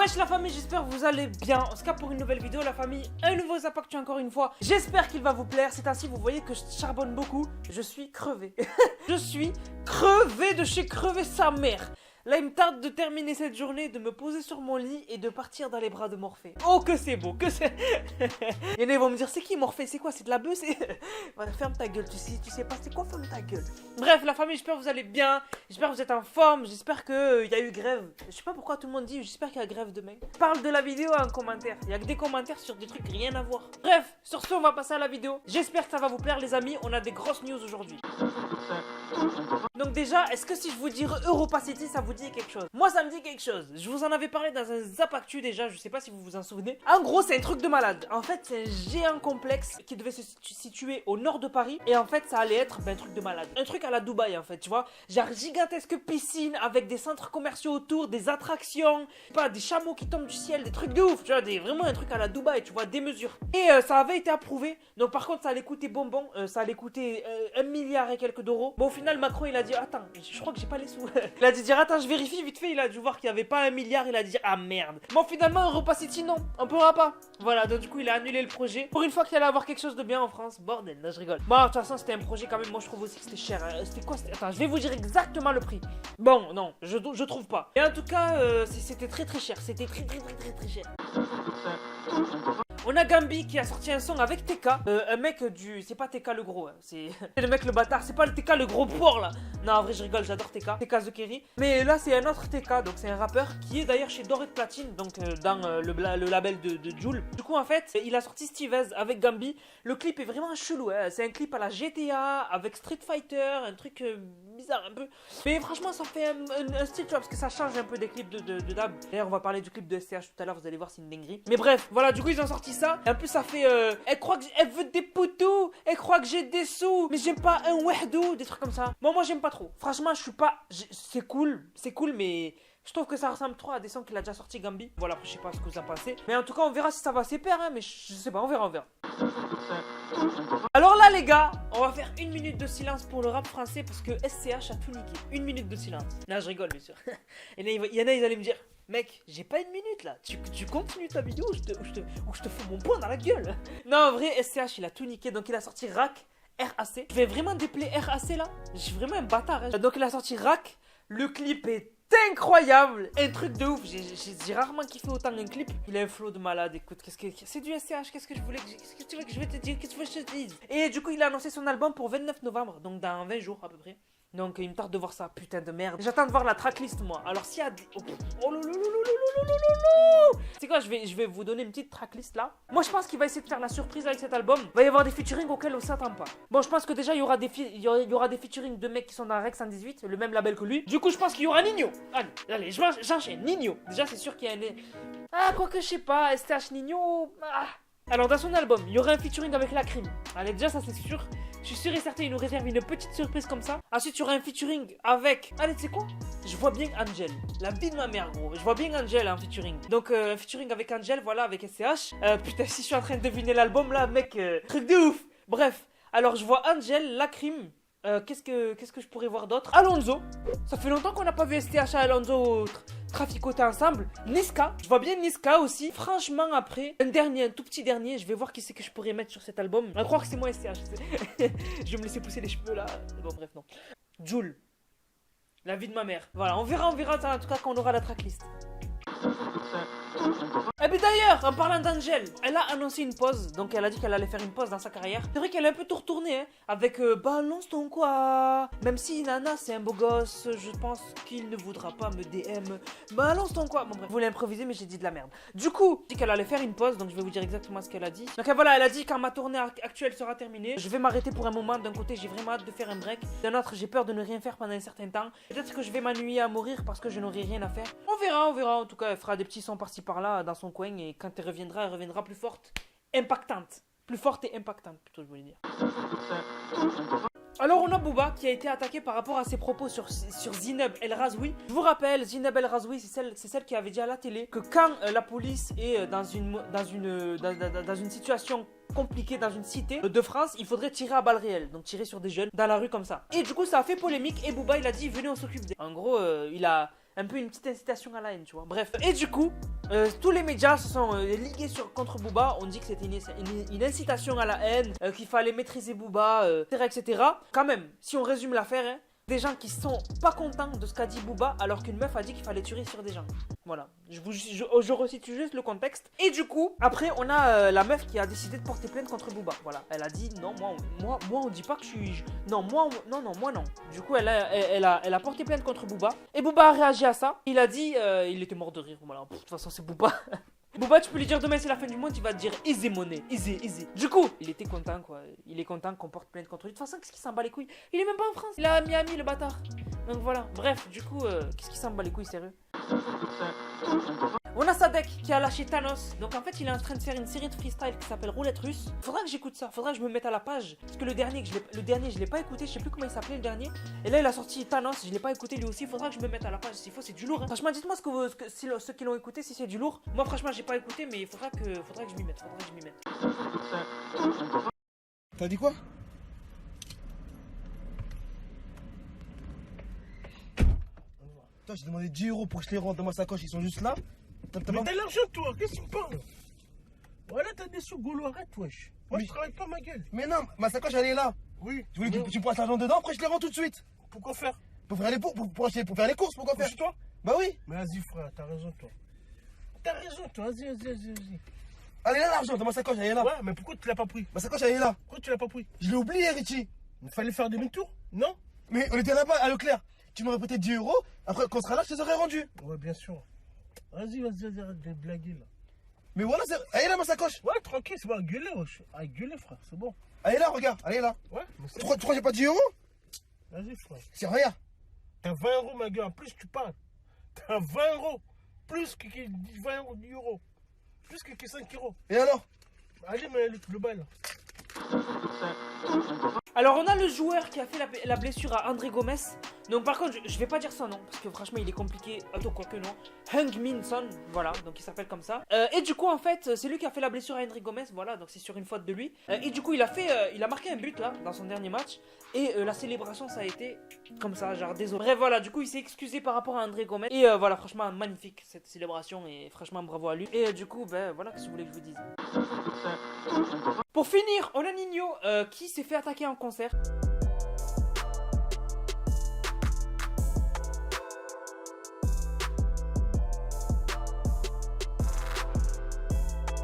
Wesh la famille, j'espère que vous allez bien. En tout cas pour une nouvelle vidéo la famille, un nouveau Zap Actu encore une fois. J'espère qu'il va vous plaire, c'est ainsi vous voyez que je charbonne beaucoup. Je suis crevé. Je suis crevé de chez crevé sa mère. Là, il me tarde de terminer cette journée, de me poser sur mon lit et de partir dans les bras de Morphée. Oh, que c'est beau, que c'est... Il y en a, ils vont me dire, c'est qui Morphée? C'est quoi? C'est de la bœuf? Voilà, ferme ta gueule, tu sais pas c'est quoi, ferme ta gueule. Bref, la famille, j'espère que vous allez bien. J'espère que vous êtes en forme. J'espère qu'il y a eu grève. Je sais pas pourquoi tout le monde dit, j'espère qu'il y a grève demain. Parle de la vidéo en commentaire. Il y a que des commentaires sur des trucs rien à voir. Bref, sur ce, on va passer à la vidéo. J'espère que ça va vous plaire, les amis. On a des grosses news aujourd'hui. Donc déjà, est-ce que si je vous dis Europa City, ça vous dit quelque chose? Moi, ça me dit quelque chose. Je vous en avais parlé dans un Zap Actu déjà, je sais pas si vous vous en souvenez. En gros, c'est un truc de malade. En fait, c'est un géant complexe qui devait se situer au nord de Paris. Et en fait, ça allait être un truc de malade. Un truc à la Dubaï, en fait, tu vois. Genre gigantesque piscine avec des centres commerciaux autour, des attractions, pas des chameaux qui tombent du ciel, des trucs de ouf. Tu vois, vraiment un truc à la Dubaï, tu vois, des mesures. Et ça avait été approuvé. Donc par contre, ça allait coûter bonbon. Ça allait coûter 1 milliard et quelques d'euros. Bon, au final, Macron, il a dit, attends, je crois que j'ai pas les sous. Il a dit, attends, je vérifie vite fait. Il a dû voir qu'il n'y avait pas 1 milliard. Il a dit, ah merde. Bon, finalement, Europa City, non, on pourra pas. Voilà, donc du coup, il a annulé le projet. Pour une fois qu'il allait avoir quelque chose de bien en France. Bordel, là, je rigole. Bon, de toute façon, c'était un projet quand même. Moi, je trouve aussi que c'était cher. C'était quoi? Attends, je vais vous dire exactement le prix. Bon, non, je trouve pas. Et en tout cas, c'était très cher. C'était très cher. On a Gambi qui a sorti un son avec TK, un mec du... C'est pas TK le gros, hein. C'est le mec le bâtard, c'est pas le TK le gros porc là. Non, en vrai je rigole, j'adore TK, TK The Kerry. Mais là c'est un autre TK, donc c'est un rappeur qui est d'ailleurs chez Doré de Platine, donc dans le label de Jul. Du coup en fait, il a sorti Stevez avec Gambi. Le clip est vraiment chelou, hein. C'est un clip à la GTA, avec Street Fighter, un truc bizarre un peu. Mais franchement ça fait un style, tu vois, parce que ça change un peu des clips de Dab. D'ailleurs on va parler du clip de SCH tout à l'heure, vous allez voir, c'est une dinguerie. Mais bref, voilà, du coup ils ont sorti ça. Et en plus ça fait elle croit que elle veut des poutous, elle croit que j'ai des sous, mais j'aime pas un wahdou, des trucs comme ça. Bon, moi j'aime pas trop. Franchement, je suis pas, c'est cool, mais je trouve que ça ressemble trop à des sons qu'il a déjà sorti Gambi. Voilà, après je sais pas ce que vous en pensez, mais en tout cas on verra si ça va se perdre, hein, mais je sais pas, on verra. Alors là les gars, on va faire 1 minute de silence pour le rap français parce que SCH a tout niqué. 1 minute de silence. Non, je rigole bien sûr. Il y en a, ils allaient me dire, mec, j'ai pas 1 minute là. Tu continues ta vidéo ou je te fous mon poing dans la gueule. Non, en vrai, SCH il a tout niqué, donc il a sorti RAC. RAC. Je vais vraiment déplayer RAC là. Je suis vraiment un bâtard. Hein. Donc il a sorti RAC. Le clip est incroyable, un truc de ouf. J'ai rarement kiffé autant un clip. Il a un flow de malade. Écoute, c'est du SCH. Qu'est-ce que tu veux que je vais te dire? Qu'est-ce que je te dise? Et du coup, il a annoncé son album pour 29 novembre, donc dans 20 jours à peu près. Donc il me tarde de voir ça, putain de merde. J'attends de voir la tracklist moi. Alors s'il y a des... C'est quoi, je vais vous donner une petite tracklist là. Moi je pense qu'il va essayer de faire la surprise avec cet album. Il va y avoir des featuring auxquels on s'attend pas. Bon, je pense que déjà il y aura des featuring de mecs qui sont dans Rex 118, le même label que lui. Du coup je pense qu'il y aura Nino. Allez, j'enchaîne. Nino. Déjà c'est sûr qu'il y a un... Ah, quoi que je sais pas, STH Nino... Ah. Alors dans son album, il y aura un featuring avec La Crime. Allez, déjà ça c'est sûr. Je suis sûr et certain, il nous réserve une petite surprise comme ça. Ensuite, il y aura un featuring avec... Allez, tu sais quoi? Je vois bien Angel. La vie de ma mère, gros. Je vois bien Angel en featuring. Donc, un featuring avec Angel, voilà, avec SCH. Putain, si je suis en train de deviner l'album, là, mec, truc de ouf. Bref, alors, je vois Angel, La Crime. Qu'est-ce que je pourrais voir d'autre? Alonso. Ça fait longtemps qu'on n'a pas vu STH et Alonso traficoter ensemble. Niska. Je vois bien Niska aussi. Franchement, après, un tout petit dernier, je vais voir qui c'est que je pourrais mettre sur cet album. On va croire que c'est moi STH. Je vais me laisser pousser les cheveux là. Bon, bref, non. Jul. La vie de ma mère. Voilà, on verra en tout cas quand on aura la tracklist. Et puis d'ailleurs, en parlant d'Angel, elle a annoncé une pause. Donc elle a dit qu'elle allait faire une pause dans sa carrière. C'est vrai qu'elle est un peu tout retournée, hein, avec balance ton quoi. Même si Nana c'est un beau gosse, je pense qu'il ne voudra pas me DM. Balance ton quoi. Bon bref, vous l'improvisez mais j'ai dit de la merde. Du coup, elle a dit qu'elle allait faire une pause, donc je vais vous dire exactement ce qu'elle a dit. Donc voilà, elle a dit quand ma tournée actuelle sera terminée, je vais m'arrêter pour un moment. D'un côté j'ai vraiment hâte de faire un break, d'un autre j'ai peur de ne rien faire pendant un certain temps. Peut-être que je vais m'ennuyer à mourir parce que je n'aurai rien à faire. On verra. En tout cas, elle fera des petits sons par-ci par-là dans son coin et quand elle reviendra plus forte, impactante. Plus forte et impactante, plutôt, je voulais dire. Alors on a Booba qui a été attaqué par rapport à ses propos sur Zineb El Razoui. Je vous rappelle, Zineb El Razoui, c'est celle qui avait dit à la télé que quand la police est dans une situation compliquée dans une cité de France, il faudrait tirer à balles réelles, donc tirer sur des jeunes dans la rue comme ça. Et du coup ça a fait polémique et Booba il a dit venez on s'occupe d'eux. En gros il a un peu une petite incitation à la haine, tu vois. Bref. Et du coup, Tous les médias se sont ligués contre Booba. On dit que c'était une incitation à la haine, qu'il fallait maîtriser Booba, etc., etc. Quand même, si on résume l'affaire, hein, des gens qui sont pas contents de ce qu'a dit Booba alors qu'une meuf a dit qu'il fallait tuer sur des gens. Voilà, je resitue juste le contexte. Et du coup, après on a la meuf qui a décidé de porter plainte contre Booba. Voilà, elle a dit non, moi on dit pas que je suis... Non, moi non. Du coup elle a porté plainte contre Booba. Et Booba a réagi à ça. Il a dit, il était mort de rire. Voilà, de toute façon c'est Booba. Booba, tu peux lui dire demain c'est la fin du monde, il va te dire easy money, easy. Du coup, il était content quoi. Il est content qu'on porte plainte contre lui. De toute façon, qu'est-ce qu'il s'en bat les couilles? Il est même pas en France. Il est à Miami, le bâtard. Donc voilà. Bref, du coup, qu'est-ce qu'il s'en bat les couilles, sérieux? On a Sadek qui a lâché Thanos. Donc en fait, il est en train de faire une série de freestyle qui s'appelle Roulette Russe. Faudra que j'écoute ça. Faudra que je me mette à la page. Parce que le dernier, je l'ai pas écouté. Je sais plus comment il s'appelait le dernier. Et là, il a sorti Thanos. Je l'ai pas écouté lui aussi. Faudra que je me mette à la page. S'il faut, c'est du lourd. Hein. Franchement, dites-moi ceux qui l'ont écouté, si c'est du lourd. Moi, franchement, j'ai pas écouté, mais faudra que je m'y mette. T'as dit quoi? Toi, j'ai demandé 10 € pour que je les rentre dans ma sacoche, ils sont juste là. Mais t'as l'argent, toi, qu'est-ce que tu parles? Voilà, t'as des sous, Golo, arrête, wesh. Moi, je travaille pas ma gueule. Mais non, ma sacoche, elle est là. Oui. Tu voulais que tu passes l'argent dedans, après je les rends tout de suite. Pourquoi faire? Pour faire les courses, pourquoi faire? C'est toi? Bah oui. Mais vas-y, frère, t'as raison, toi. Vas-y. Elle est là, l'argent, dans ma sacoche, elle est là. Ouais, mais pourquoi tu l'as pas pris? Ma sacoche, elle est là. Pourquoi tu l'as pas pris? Je l'ai oublié, Richie. Il fallait faire demi-tour? Non? Mais on était là-bas, à Leclerc. Tu m'aurais peut-être 10 €, après quand on sera là, je te les aurais rendus. Ouais, bien sûr. Vas-y, arrête de blaguer, là. Mais voilà, elle est là, ma sacoche. Ouais, tranquille, c'est bon, gueuler, wesh. Ah, gueuler, frère, c'est bon. Elle est là, regarde, elle est là. Ouais, mais c'est Tu crois que j'ai pas 10 €? Vas-y, frère. C'est rien. T'as 20 € ma gueule, en plus tu parles. T'as 20 €. Plus que 20 €, 10 €. Plus que 5 €. Et alors? Allez, mais le bal. Alors on a le joueur qui a fait la blessure à André Gomes. Donc par contre je vais pas dire son nom parce que franchement il est compliqué. Attends, quoi que non. Heung Min Son, voilà, donc il s'appelle comme ça. Et du coup en fait c'est lui qui a fait la blessure à André Gomes. Voilà, donc c'est sur une faute de lui. Et du coup il a marqué un but là dans son dernier match. Et la célébration ça a été comme ça, genre désolé. Bref voilà, du coup il s'est excusé par rapport à André Gomes. Et voilà, franchement magnifique cette célébration et franchement bravo à lui. Et du coup ben voilà, qu'est-ce que vous voulez que je vous dise. Pour finir, on a Nino qui s'est fait attaquer en concert.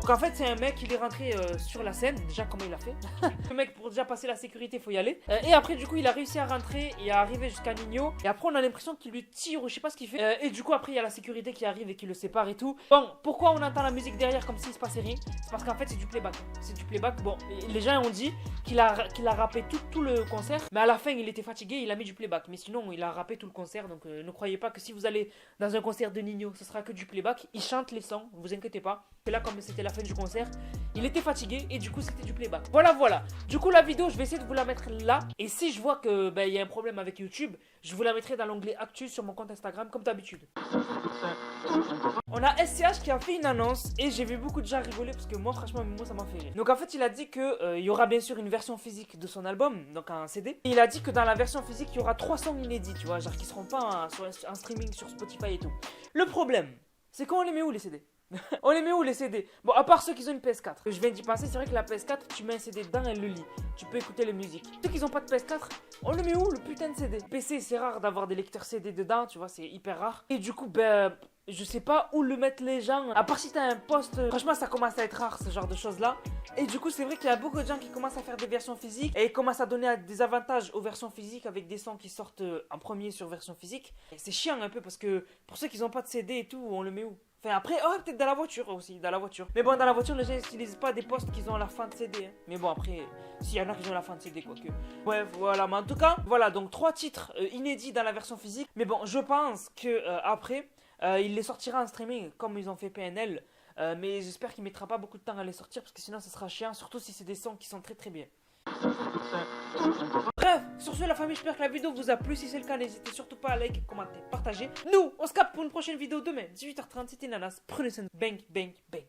Donc en fait c'est un mec, il est rentré sur la scène. Déjà comment il a fait. Le mec pour déjà passer la sécurité faut y aller. Et après du coup il a réussi à rentrer et à arriver jusqu'à Nino. Et après on a l'impression qu'il lui tire ou je sais pas ce qu'il fait. Et du coup après il y a la sécurité qui arrive et qui le sépare et tout. Bon, pourquoi on entend la musique derrière comme s'il se passait rien? C'est parce qu'en fait c'est du playback. C'est du playback. Bon, les gens ont dit qu'il a rappé tout le concert. Mais à la fin il était fatigué, il a mis du playback. Mais sinon il a rappé tout le concert. Donc ne croyez pas que si vous allez dans un concert de Nino ce sera que du playback. Il chante les sons, vous inquiétez pas. Et là comme c'était la fin du concert, il était fatigué et du coup c'était du playback. Voilà. Du coup la vidéo je vais essayer de vous la mettre là. Et si je vois que il y a un problème avec YouTube, je vous la mettrai dans l'onglet Actu sur mon compte Instagram comme d'habitude. On a SCH qui a fait une annonce et j'ai vu beaucoup de gens rigoler parce que moi franchement ça m'a fait rire. Donc en fait il a dit que il y aura bien sûr une version physique de son album, donc un CD. Et il a dit que dans la version physique il y aura 3 sons inédits, tu vois, genre qui seront pas en streaming sur Spotify et tout. Le problème, c'est qu'on les met où les CD? On les met où les CD? Bon, à part ceux qui ont une PS4. Je viens d'y penser, c'est vrai que la PS4, tu mets un CD dedans, elle le lit. Tu peux écouter la musique. Ceux qui n'ont pas de PS4, on le met où le putain de CD? PC, c'est rare d'avoir des lecteurs CD dedans, tu vois, c'est hyper rare. Et du coup, je sais pas où le mettre les gens. À part si t'as un poste, franchement, ça commence à être rare ce genre de choses là. Et du coup, c'est vrai qu'il y a beaucoup de gens qui commencent à faire des versions physiques et ils commencent à donner des avantages aux versions physiques avec des sons qui sortent en premier sur version physique. Et c'est chiant un peu parce que pour ceux qui n'ont pas de CD et tout, on le met où? Enfin après, peut-être dans la voiture aussi, dans la voiture. Mais bon, dans la voiture, les gens n'utilisent pas des postes qui ont la fin de CD. Hein. Mais bon, après, s'il y en a qui ont la fin de CD, quoique. Ouais, voilà, mais en tout cas, voilà, donc 3 titres inédits dans la version physique. Mais bon, je pense que après, il les sortira en streaming, comme ils ont fait PNL. Mais j'espère qu'il mettra pas beaucoup de temps à les sortir, parce que sinon, ça sera chiant, surtout si c'est des sons qui sont très très bien. Bref, sur ce la famille, j'espère que la vidéo vous a plu. Si c'est le cas, n'hésitez surtout pas à liker, commenter, partager. Nous, on se capte pour une prochaine vidéo demain, 18h30, c'était Nanas. Prenez soin de bang, bang, bang.